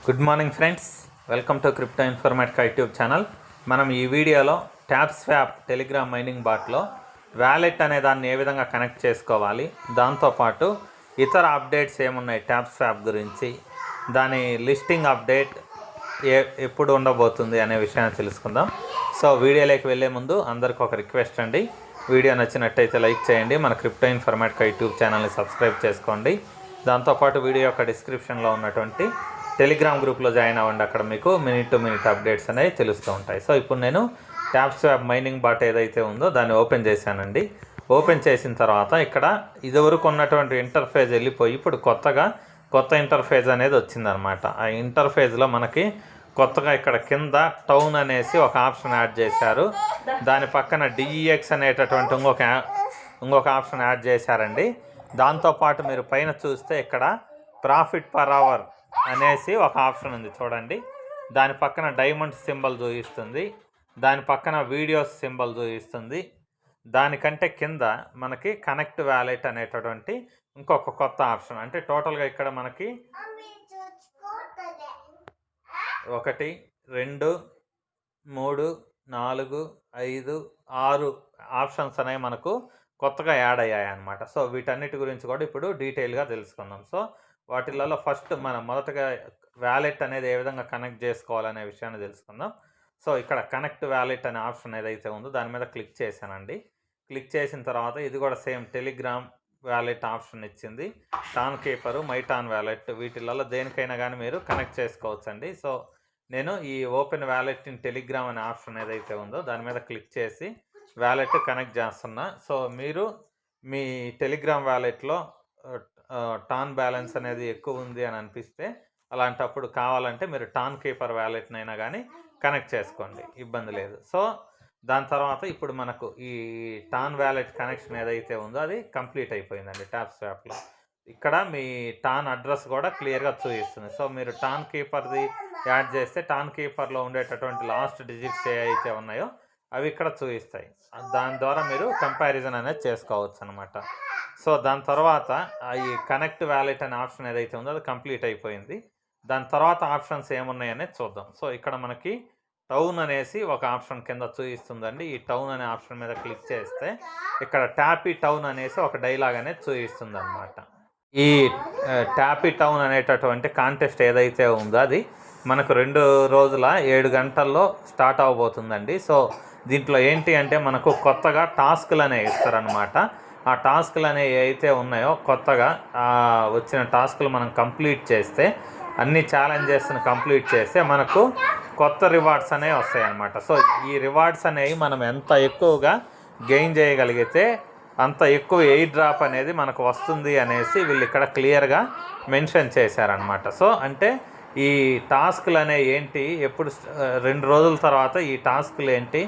Good morning friends, welcome to Crypto Informatica YouTube channel. మనం ఈ వీడియోలో ట్యాప్ స్వాప్ టెలిగ్రామ్ మైనింగ్ బాట్లో wallet అనే దాన్ని ఏ విధంగా కనెక్ట్ చేసుకోవాలి, దాంతోపాటు ఇతర అప్డేట్స్ ఏమున్నాయి ట్యాప్ స్వాప్ గురించి, దాని లిస్టింగ్ అప్డేట్ ఎప్పుడు ఉండబోతుంది అనే విషయాన్ని తెలుసుకుందాం. సో వీడియోలోకి వెళ్ళే ముందు అందరికీ ఒక రిక్వెస్ట్ అండి, వీడియో నచ్చినట్టయితే లైక్ చేయండి, మన క్రిప్టో ఇన్ఫర్మేటికా యూట్యూబ్ ఛానల్ని సబ్స్క్రైబ్ చేసుకోండి. దాంతోపాటు వీడియో యొక్క డిస్క్రిప్షన్లో ఉన్నటువంటి టెలిగ్రామ్ గ్రూప్లో జాయిన్ అవ్వండి, అక్కడ మీకు మినిట్ టు మినిట్ అప్డేట్స్ అనేవి తెలుస్తూ ఉంటాయి. సో ఇప్పుడు నేను ట్యాప్ స్వాప్ మైనింగ్ బాట్ ఏదైతే ఉందో దాన్ని ఓపెన్ చేశానండి. ఓపెన్ చేసిన తర్వాత ఇక్కడ ఇదివరకు ఉన్నటువంటి ఇంటర్ఫేస్ వెళ్ళిపోయి ఇప్పుడు కొత్త ఇంటర్ఫేస్ అనేది వచ్చిందనమాట. ఆ ఇంటర్ఫేస్లో మనకి కొత్తగా ఇక్కడ కింద టౌన్ అనేసి ఒక ఆప్షన్ యాడ్ చేశారు. దాని పక్కన డిఈఎక్స్ అనేటటువంటి ఇంకొక ఆప్షన్ యాడ్ చేశారండి. దాంతోపాటు మీరు పైన చూస్తే ఇక్కడ ప్రాఫిట్ పర్ అవర్ అనేసి ఒక ఆప్షన్ ఉంది చూడండి. దాని పక్కన డైమండ్ సింబల్ చూపిస్తుంది, దాని పక్కన వీడియోస్ సింబల్ చూపిస్తుంది. దానికంటే కింద మనకి కనెక్ట్ వ్యాలెట్ అనేటటువంటి ఇంకొక కొత్త ఆప్షన్. అంటే టోటల్గా ఇక్కడ మనకి 1 2 3 4 5 6 ఆప్షన్స్ అనేవి మనకు కొత్తగా యాడ్ అయ్యాయి అన్నమాట. సో వీటన్నిటి గురించి కూడా ఇప్పుడు డీటెయిల్గా తెలుసుకుందాం. సో వాటిలలో ఫస్ట్ మనం మొదటగా వ్యాలెట్ అనేది ఏ విధంగా కనెక్ట్ చేసుకోవాలనే విషయాన్ని తెలుసుకుందాం. సో ఇక్కడ కనెక్ట్ వ్యాలెట్ అనే ఆప్షన్ ఏదైతే ఉందో దాని మీద క్లిక్ చేశానండి. క్లిక్ చేసిన తర్వాత ఇది కూడా సేమ్ టెలిగ్రామ్ వ్యాలెట్ ఆప్షన్ ఇచ్చింది. టాన్ కీపరు, మైటాన్ వ్యాలెట్, వీటిలలో దేనికైనా కానీ మీరు కనెక్ట్ చేసుకోవచ్చండి. సో నేను ఈ ఓపెన్ వ్యాలెట్ ఇన్ టెలిగ్రామ్ అనే ఆప్షన్ ఏదైతే ఉందో దాని మీద క్లిక్ చేసి వ్యాలెట్ కనెక్ట్ చేస్తున్నా. సో మీరు మీ టెలిగ్రామ్ వ్యాలెట్లో టాన్ బ్యాలెన్స్ అనేది ఎక్కువ ఉంది అని అనిపిస్తే అలాంటప్పుడు కావాలంటే మీరు టాన్ కీపర్ వ్యాలెట్నైనా కానీ కనెక్ట్ చేసుకోండి, ఇబ్బంది లేదు. సో దాని తర్వాత ఇప్పుడు మనకు ఈ టాన్ వ్యాలెట్ కనెక్షన్ ఏదైతే ఉందో అది కంప్లీట్ అయిపోయిందండి ట్యాప్ స్వాప్లో. ఇక్కడ మీ టాన్ అడ్రస్ కూడా క్లియర్గా చూపిస్తుంది. సో మీరు టాన్ కీపర్ది యాడ్ చేస్తే టాన్ కీపర్లో ఉండేటటువంటి లాస్ట్ డిజిట్స్ ఏవైతే ఉన్నాయో అవి ఇక్కడ చూపిస్తాయి. దాని ద్వారా మీరు కంపారిజన్ అనేది చేసుకోవచ్చు అనమాట. సో దాని తర్వాత ఈ కనెక్ట్ వ్యాలెట్ అనే ఆప్షన్ ఏదైతే ఉందో అది కంప్లీట్ అయిపోయింది. దాని తర్వాత ఆప్షన్స్ ఏమున్నాయి అనేది చూద్దాం. సో ఇక్కడ మనకి టౌన్ అనేసి ఒక ఆప్షన్ కింద చూపిస్తుందండి. ఈ టౌన్ అనే ఆప్షన్ మీద క్లిక్ చేస్తే ఇక్కడ ట్యాపీ టౌన్ అనేసి ఒక డైలాగ్ అనేది చూపిస్తుంది అనమాట. ఈ ట్యాపీ టౌన్ అనేటటువంటి కాంటెస్ట్ ఏదైతే ఉందో అది మనకు 2 రోజుల 7 గంటల్లో స్టార్ట్ అవ్వబోతుందండి. సో దీంట్లో ఏంటి అంటే మనకు కొత్తగా టాస్క్లు అనేవి ఇస్తారనమాట. ఆ టాస్క్లు అనేవి అయితే ఉన్నాయో కొత్తగా వచ్చిన టాస్క్లు మనం కంప్లీట్ చేస్తే, అన్ని ఛాలెంజెస్ని కంప్లీట్ చేస్తే మనకు కొత్త రివార్డ్స్ అనేవి వస్తాయి అన్నమాట. సో ఈ రివార్డ్స్ అనేవి మనం ఎంత ఎక్కువగా గెయిన్ చేయగలిగితే అంత ఎక్కువ ఎయిర్ డ్రాప్ అనేది మనకు వస్తుంది అనేసి వీళ్ళు ఇక్కడ క్లియర్గా మెన్షన్ చేశారనమాట. సో అంటే ఈ టాస్క్లు అనేవి ఏంటి, ఎప్పుడు 2 రోజుల తర్వాత ఈ టాస్క్లు ఏంటి,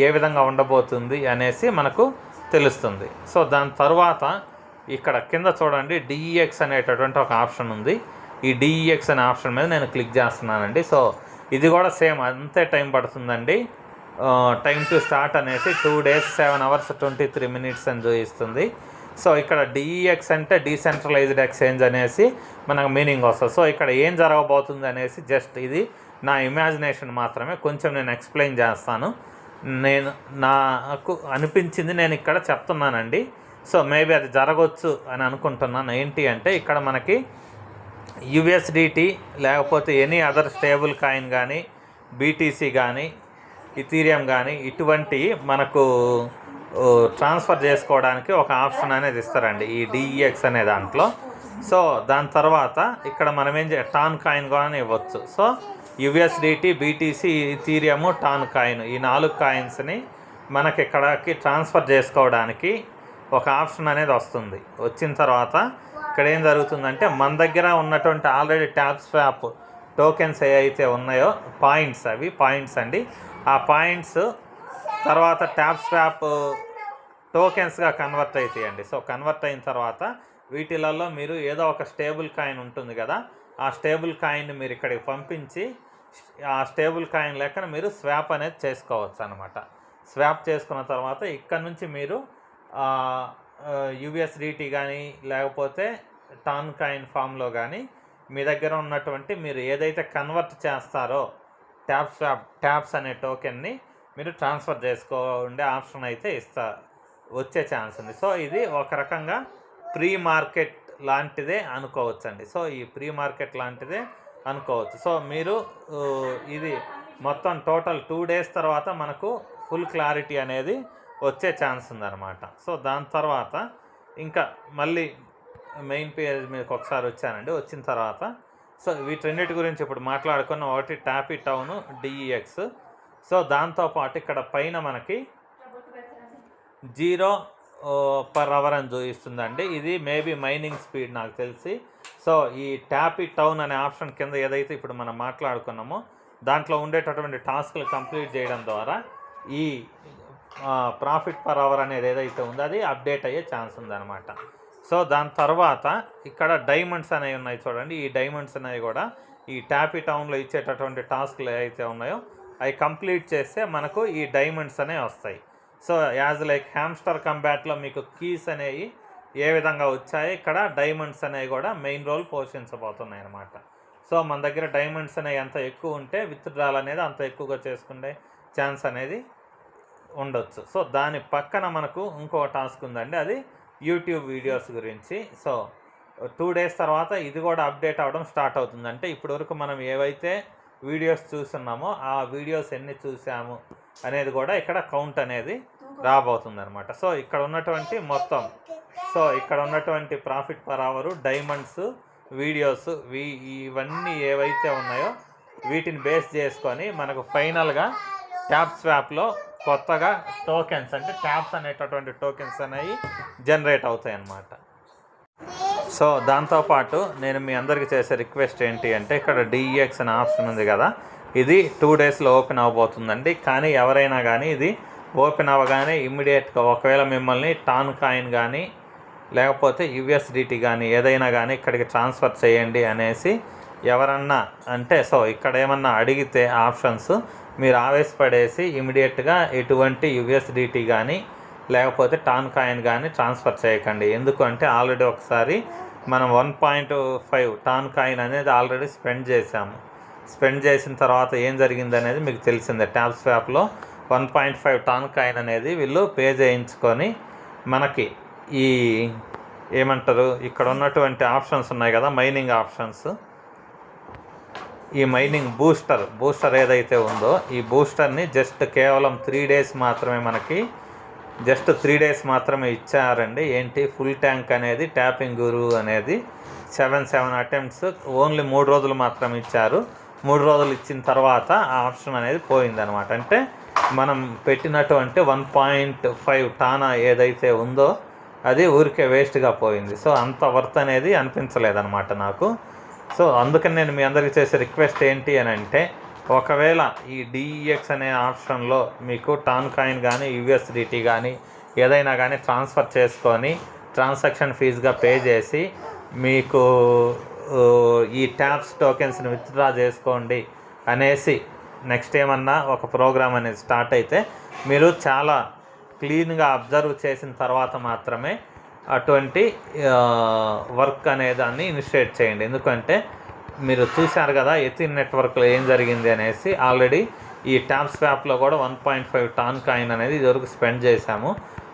ఏ విధంగా ఉండబోతుంది అనేసి మనకు తెలుస్తుంది. సో దాని తర్వాత ఇక్కడ కింద చూడండి డిఈఎక్స్ అనేటటువంటి ఒక ఆప్షన్ ఉంది. ఈ డిఈఎక్స్ అనే ఆప్షన్ మీద నేను క్లిక్ చేస్తున్నానండి. సో ఇది కూడా సేమ్ అంతే టైం పడుతుందండి. టైం టు స్టార్ట్ అనేసి 2 days 7 hours 23 minutes అని చూపిస్తుంది. సో ఇక్కడ డిఈఎక్స్ అంటే డీసెంట్రలైజ్డ్ ఎక్స్చేంజ్ అనేసి మనకు మీనింగ్ వస్తుంది. సో ఇక్కడ ఏం జరగబోతుంది అనేసి జస్ట్ ఇది నా ఇమాజినేషన్ మాత్రమే, కొంచెం నేను ఎక్స్ప్లెయిన్ చేస్తాను. నాకు అనిపించింది నేను ఇక్కడ చెప్తున్నానండి. సో మేబీ అది జరగవచ్చు అని అనుకుంటున్నాను. ఏంటి అంటే ఇక్కడ మనకి యుఎస్డిటీ లేకపోతే ఎనీ అదర్ స్టేబుల్ కాయిన్ కానీ, బీటీసీ కానీ, ఇథీరియం కానీ ఇటువంటి మనకు ట్రాన్స్ఫర్ చేసుకోవడానికి ఒక ఆప్షన్ అనేది ఇస్తారండి ఈ డిఈఎక్స్ అనే దాంట్లో. సో దాని తర్వాత ఇక్కడ మనం టాన్ కాయిన్ కానీ ఇవ్వచ్చు. So USDT, BTC, Ethereum, TON coin, ఈ 4 కాయిన్స్ని మనకి ఇక్కడికి ట్రాన్స్ఫర్ చేసుకోవడానికి ఒక ఆప్షన్ అనేది వస్తుంది. వచ్చిన తర్వాత ఇక్కడ ఏం జరుగుతుందంటే మన దగ్గర ఉన్నటువంటి ఆల్రెడీ ట్యాప్ స్వాప్ టోకెన్స్ ఏవైతే ఉన్నాయో పాయింట్స్, అవి పాయింట్స్ అండి. ఆ పాయింట్స్ తర్వాత ట్యాప్ స్వాప్ టోకెన్స్గా కన్వర్ట్ అవుతాయండి. సో కన్వర్ట్ అయిన తర్వాత వీటిలలో మీరు ఏదో ఒక స్టేబుల్ కాయిన్ ఉంటుంది కదా, ఆ స్టేబుల్ కాయిన్ని మీరు ఇక్కడికి పంపించి ఆ స్టేబుల్ కాయిన్ లెక్కన మీరు స్వాప్ అనేది చేసుకోవచ్చు అనమాట. స్వాప్ చేసుకున్న తర్వాత ఇక్కడ నుంచి మీరు యుఎస్డిటీ కానీ లేకపోతే టాన్ కాయిన్ ఫామ్లో కానీ మీ దగ్గర ఉన్నటువంటి మీరు ఏదైతే కన్వర్ట్ చేస్తారో ట్యాప్స్ అనే టోకెన్ని మీరు ట్రాన్స్ఫర్ చేసుకోండే ఆప్షన్ అయితే వచ్చే ఛాన్స్ ఉంది. సో ఇది ఒక రకంగా ప్రీ మార్కెట్ లాంటిదే అనుకోవచ్చండి. సో ఈ ప్రీ మార్కెట్ లాంటిదే అనుకోవచ్చు. సో మీరు ఇది మొత్తం టోటల్ 2 days తర్వాత మనకు ఫుల్ క్లారిటీ అనేది వచ్చే ఛాన్స్ ఉందన్నమాట. సో దాని తర్వాత ఇంకా మళ్ళీ మెయిన్ పేజ్ మీదకి ఒకసారి వచ్చానండి. వచ్చిన తర్వాత సో వీటన్నిటి గురించి ఇప్పుడు మాట్లాడుకున్న ఒకటి ట్యాపీ టౌన్ డిఈఎక్స్. సో దాంతోపాటు ఇక్కడ పైన మనకి 0 per hour అని చూపిస్తుందండి. ఇది మేబీ మైనింగ్ స్పీడ్ నాకు తెలిసి. సో ఈ ట్యాపీ టౌన్ అనే ఆప్షన్ కింద ఏదైతే ఇప్పుడు మనం మాట్లాడుకున్నామో దాంట్లో ఉండేటటువంటి టాస్క్లు కంప్లీట్ చేయడం ద్వారా ఈ ప్రాఫిట్ పర్ అవర్ అనేది ఏదైతే ఉందో అది అప్డేట్ అయ్యే ఛాన్స్ ఉందన్నమాట. సో దాని తర్వాత ఇక్కడ డైమండ్స్ అనేవి ఉన్నాయి చూడండి. ఈ డైమండ్స్ అనేవి కూడా ఈ ట్యాపీ టౌన్లో ఇచ్చేటటువంటి టాస్క్లు ఏవైతే ఉన్నాయో అవి కంప్లీట్ చేస్తే మనకు ఈ డైమండ్స్ అనేవి వస్తాయి. సో యాజ్ లైక్ హ్యామ్స్టర్ కంబ్యాట్లో మీకు కీస్ అనేవి ఏ విధంగా వచ్చాయి, ఇక్కడ డైమండ్స్ అనేవి కూడా మెయిన్ రోల్ పోషించబోతున్నాయి అన్నమాట. సో మన దగ్గర డైమండ్స్ అనేవి ఎంత ఎక్కువ ఉంటే విత్డ్రాల్ అనేది అంత ఎక్కువగా చేసుకునే ఛాన్స్ అనేది ఉండొచ్చు. సో దాని పక్కన మనకు ఇంకో టాస్క్ ఉందండి, అది యూట్యూబ్ వీడియోస్ గురించి. సో 2 days తర్వాత ఇది కూడా అప్డేట్ అవ్వడం స్టార్ట్ అవుతుంది. అంటే ఇప్పటివరకు మనం ఏవైతే వీడియోస్ చూస్తున్నామో ఆ వీడియోస్ ఎన్ని చూసాము అనేది కూడా ఇక్కడ కౌంట్ అనేది రాబోతుంది అనమాట. సో ఇక్కడ ఉన్నటువంటి మొత్తం ఇక్కడ ఉన్నటువంటి profit per hour, diamonds, videos ఇవన్నీ ఏవైతే ఉన్నాయో వీటిని బేస్ చేసుకొని మనకు ఫైనల్గా ట్యాప్ స్వాప్లో కొత్తగా టోకెన్స్ అంటే ట్యాప్స్ అనేటటువంటి టోకెన్స్ అనేవి జనరేట్ అవుతాయి అన్నమాట. సో దాంతోపాటు నేను మీ అందరికీ చేసే రిక్వెస్ట్ ఏంటి అంటే ఇక్కడ డిఈఎక్స్ అనే ఆప్షన్ ఉంది కదా, ఇది 2 daysలో ఓపెన్ అవ్వబోతుందండి. కానీ ఎవరైనా కానీ ఇది ఓపెన్ అవ్వగానే ఇమ్మీడియట్గా ఒకవేళ మిమ్మల్ని టాన్ కాయిన్ కానీ లేకపోతే యుఎస్డిటీ కానీ ఏదైనా కానీ ఇక్కడికి ట్రాన్స్ఫర్ చేయండి అనేసి ఎవరన్నా అంటే సో ఇక్కడ ఏమన్నా అడిగితే ఆప్షన్స్ మీరు ఆవేశపడేసి ఇమీడియట్గా ఎటువంటి యుఎస్డిటీ కానీ లేకపోతే టాన్ కాయిన్ కానీ ట్రాన్స్ఫర్ చేయకండి. ఎందుకంటే ఆల్రెడీ ఒకసారి మనం 1.5 టాన్ కాయిన్ అనేది ఆల్రెడీ స్పెండ్ చేసిన తర్వాత ఏం జరిగింది అనేది మీకు తెలిసిందే. ట్యాప్ స్వాప్లో 1.5 టాన్ కాయిన్ అనేది వీళ్ళు పే చేయించుకొని మనకి ఈ ఏమంటారు ఇక్కడ ఉన్నటువంటి ఆప్షన్స్ ఉన్నాయి కదా మైనింగ్ ఆప్షన్స్, ఈ మైనింగ్ బూస్టర్ ఏదైతే ఉందో ఈ బూస్టర్ని జస్ట్ కేవలం 3 days మాత్రమే మనకి 3 days మాత్రమే ఇచ్చారండి. ఏంటి ఫుల్ ట్యాంక్ అనేది ట్యాపింగ్ గురు అనేది 7 attempts ఓన్లీ 3 రోజులు మాత్రమే ఇచ్చారు. 3 రోజులు ఇచ్చిన తర్వాత ఆ ఆప్షన్ అనేది పోయిందనమాట. అంటే మనం పెట్టినటువంటి 1.5 టానా ఏదైతే ఉందో అది ఊరికే వేస్ట్గా పోయింది. సో అంత వర్త్ అనేది అనిపించలేదన్నమాట నాకు. సో అందుకని నేను మీ అందరికీ చేసే రిక్వెస్ట్ ఏంటి అని అంటే ఒకవేళ ఈ డిఈఎక్స్ అనే ఆప్షన్లో మీకు టాన్ కాయిన్ కానీ యుఎస్డిటీ కానీ ఏదైనా కానీ ట్రాన్స్ఫర్ చేసుకొని ట్రాన్సాక్షన్ ఫీజుగా పే చేసి మీకు ఈ ట్యాప్స్ టోకెన్స్ని విత్డ్రా చేసుకోండి అనేసి నెక్స్ట్ ఏమన్నా ఒక ప్రోగ్రామ్ అనేది స్టార్ట్ అయితే మీరు చాలా క్లీన్గా అబ్జర్వ్ చేసిన తర్వాత మాత్రమే అటువంటి వర్క్ అనేదాన్ని ఇనిషియేట్ చేయండి. ఎందుకంటే మీరు చూశారు కదా ఎథిన్ నెట్వర్క్లో ఏం జరిగింది అనేసి. ఆల్రెడీ ఈ ట్యాప్ స్వాప్లో కూడా 1.5 టాన్ కాయిన్ అనేది ఇదివరకు స్పెండ్ చేశాము.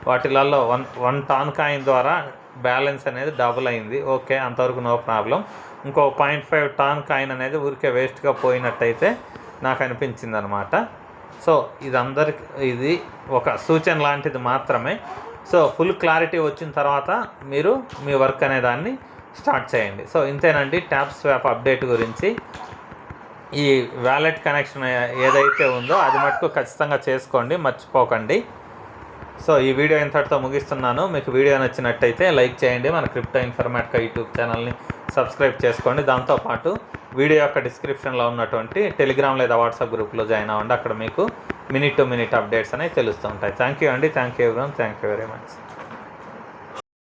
వాటిలలో 1 టాన్ కాయిన్ ద్వారా బ్యాలెన్స్ అనేది డబుల్ అయింది. ఓకే, అంతవరకు నో ప్రాబ్లం. ఇంకో 0.5 టాన్ కాయిన్ అనేది ఊరికే వేస్ట్గా పోయినట్టయితే నాకు అనిపించింది అనమాట. సో ఇది ఒక సూచన లాంటిది మాత్రమే. సో ఫుల్ క్లారిటీ వచ్చిన తర్వాత మీరు మీ వర్క్ అనే దాన్ని స్టార్ట్ చేయండి. సో ఇంతేనండి ట్యాప్ స్వాప్ అప్డేట్ గురించి. ఈ వ్యాలెట్ కనెక్షన్ ఏదైతే ఉందో అది మటుకు ఖచ్చితంగా చేసుకోండి, మర్చిపోకండి. సో ఈ వీడియో ఇంతటితో ముగిస్తున్నాను. మీకు వీడియో నచ్చినట్టయితే లైక్ చేయండి. మన క్రిప్టో ఇన్ఫర్మేటికా యూట్యూబ్ ఛానల్ని సబ్స్క్రైబ్ చేసుకోండి. దాంతోపాటు వీడియో యొక్క డిస్క్రిప్షన్లో ఉన్నటువంటి టెలిగ్రామ్ లేదా వాట్సాప్ గ్రూప్లో జాయిన్ అవ్వండి. అక్కడ మీకు మినిట్ టు మినిట్ అప్డేట్స్ అనేవి తెలుస్తూ ఉంటాయి. థ్యాంక్ యూ అండి. Thank you everyone. Thank you very much.